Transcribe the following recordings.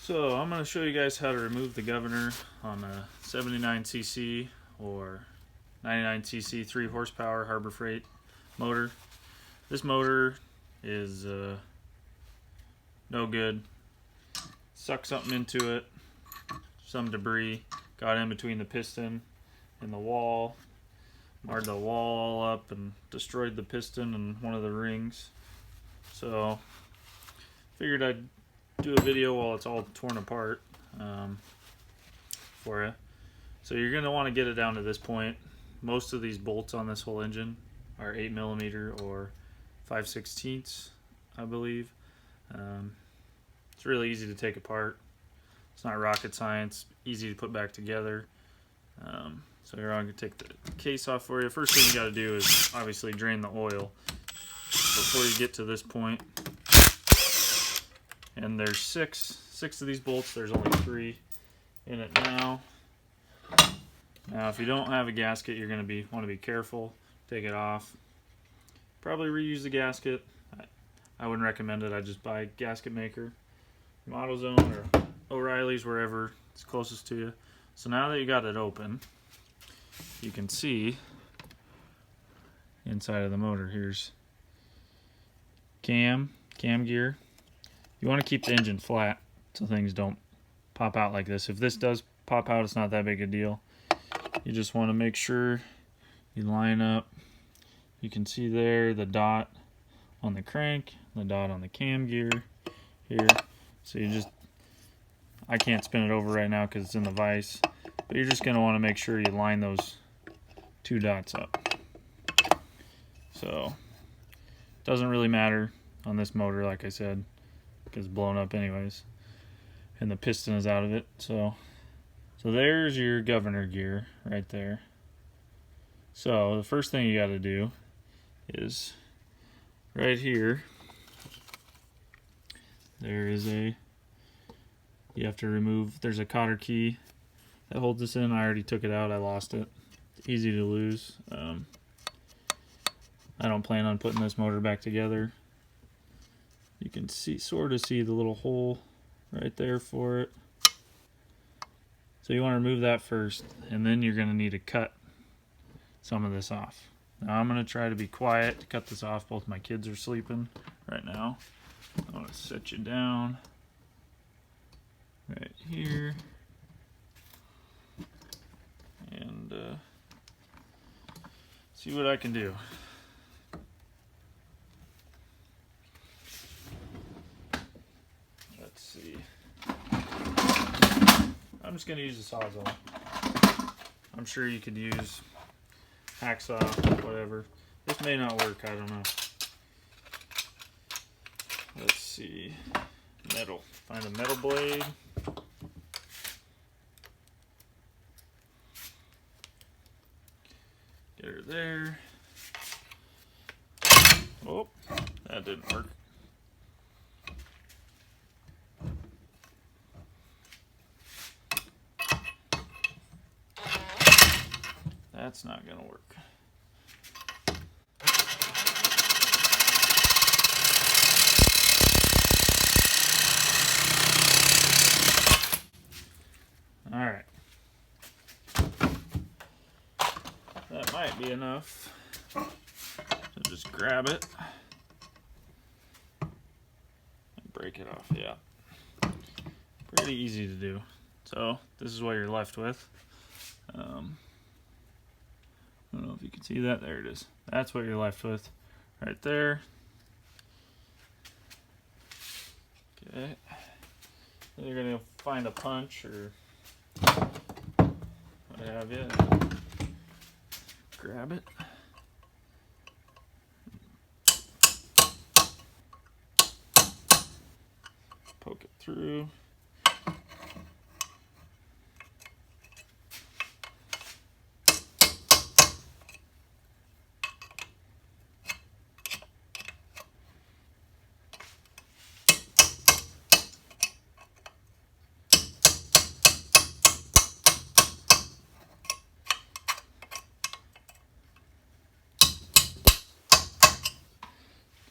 So I'm going to show you guys how to remove the governor on a 79cc or 99cc 3 horsepower Harbor Freight motor. This motor is no good. Sucked something into it, some debris got in between the piston and the wall, marred the wall all up and destroyed the piston and one of the rings. So figured I'd do a video while it's all torn apart for you. So you're going to want to get it down to this point. Most of these bolts on this whole engine are 8mm or 5/16, I believe. It's really easy to take apart. It's not rocket science, easy to put back together. So here, I'm going to take the case off for you. First thing you got to do is obviously drain the oil before you get to this point. And there's six of these bolts. There's only 3 in it now. Now, if you don't have a gasket, you're going to want to be careful. Take it off. Probably reuse the gasket. I wouldn't recommend it. I just buy a gasket maker, from AutoZone or O'Reilly's, wherever it's closest to you. So now that you got it open, you can see inside of the motor. Here's cam gear. You want to keep the engine flat so things don't pop out like this. If this does pop out, it's not that big a deal. You just want to make sure you line up. You can see there the dot on the crank, the dot on the cam gear here. So I can't spin it over right now because it's in the vise, but you're just going to want to make sure you line those 2 dots up. So it doesn't really matter on this motor, like I said, because it's blown up anyways, and the piston is out of it. So there's your governor gear right there. So the first thing you got to do is right here, you have to remove, there's a cotter key that holds this in. I already took it out, I lost it. It's easy to lose. I don't plan on putting this motor back together. You can sort of see the little hole right there for it. So you want to remove that first, and then you're going to need to cut some of this off. Now I'm going to try to be quiet to cut this off. Both my kids are sleeping right now. I'm going to set you down right here. And see what I can do. Let's see. I'm just going to use a Sawzall. I'm sure you could use hacksaw, whatever. This may not work, I don't know. Let's see. Metal. Find a metal blade. Get her there. Oh, that didn't work. That's not going to work. Alright. That might be enough. So just grab it and break it off. Yeah. Pretty easy to do. So this is what you're left with. I don't know if you can see that. There it is. That's what you're left with right there. Okay. Then you're going to find a punch or what have you. Grab it. Poke it through.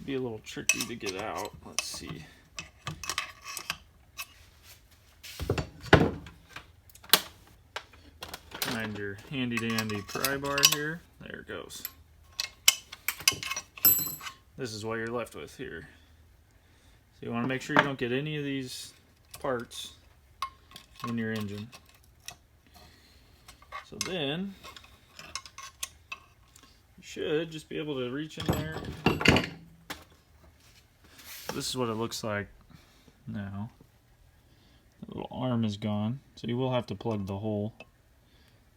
Be a little tricky to get out. Let's see. find your handy dandy pry bar here. There it goes. This is what you're left with here. So you want to make sure you don't get any of these parts in your engine. So then you should just be able to reach in there. This is what it looks like now. The little arm is gone, so you will have to plug the hole.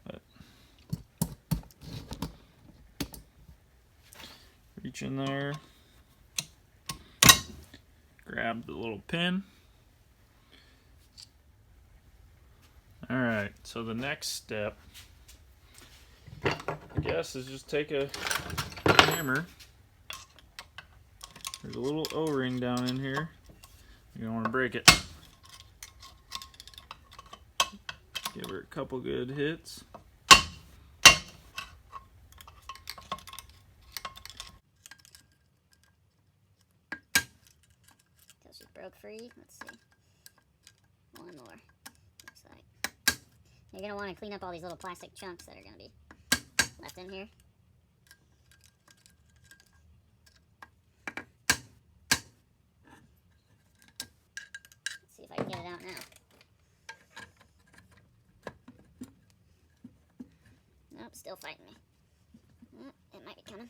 But reach in there, grab the little pin. Alright, so the next step, I guess, is just take a hammer. There's a little O-ring down in here. You don't want to break it. Give her a couple good hits. So she broke free. Let's see. One more. Looks like. You're going to want to clean up all these little plastic chunks that are going to be left in here. Let's see if I can get it out now. Nope, still fighting me. Oh, it might be coming.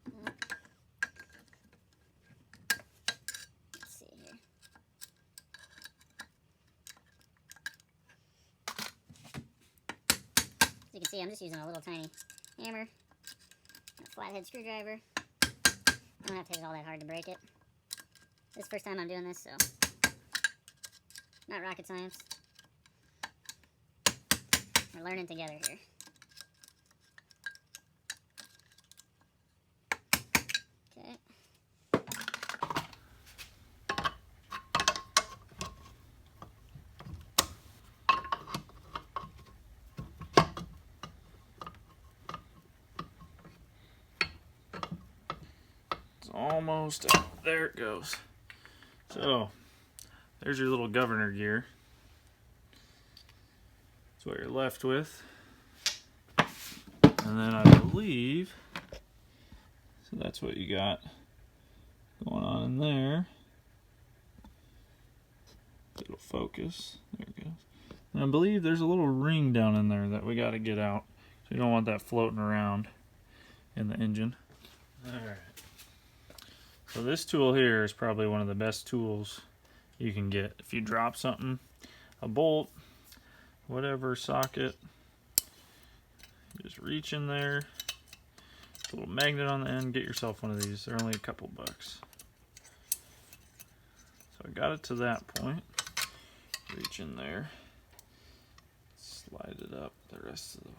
Oh. Let's see here. As you can see, I'm just using a little tiny hammer and a flathead screwdriver. I don't have to hit it all that hard to break it. This is the first time I'm doing this, so not rocket science. We're learning together here. Okay. It's almost out. There it goes. So, there's your little governor gear. That's what you're left with. And then I believe, so that's what you got going on in there. It'll focus. There it goes. And I believe there's a little ring down in there that we got to get out. So you don't want that floating around in the engine. Alright. So this tool here is probably one of the best tools you can get. If you drop something, a bolt, whatever socket, just reach in there, a little magnet on the end, get yourself one of these. They're only a couple bucks. So I got it to that point. Reach in there, slide it up the rest of the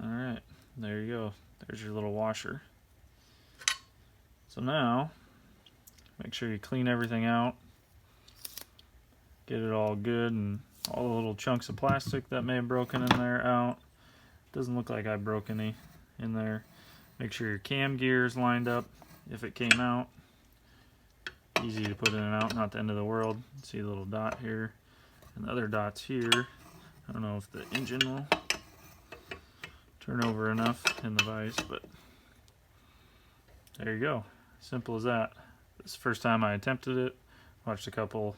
way. Alright, there you go. There's your little washer. So now, make sure you clean everything out. Get it all good and all the little chunks of plastic that may have broken in there out. Doesn't look like I broke any in there. Make sure your cam gear is lined up if it came out. Easy to put in and out, not the end of the world. See the little dot here and the other dots here. I don't know if the engine will turn over enough in the vise, but there you go. Simple as that. This is the first time I attempted it. Watched a couple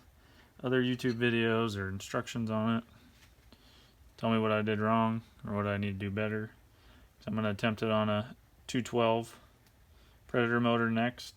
other YouTube videos or instructions on it. Tell me what I did wrong or what I need to do better. So I'm going to attempt it on a 212 Predator motor next.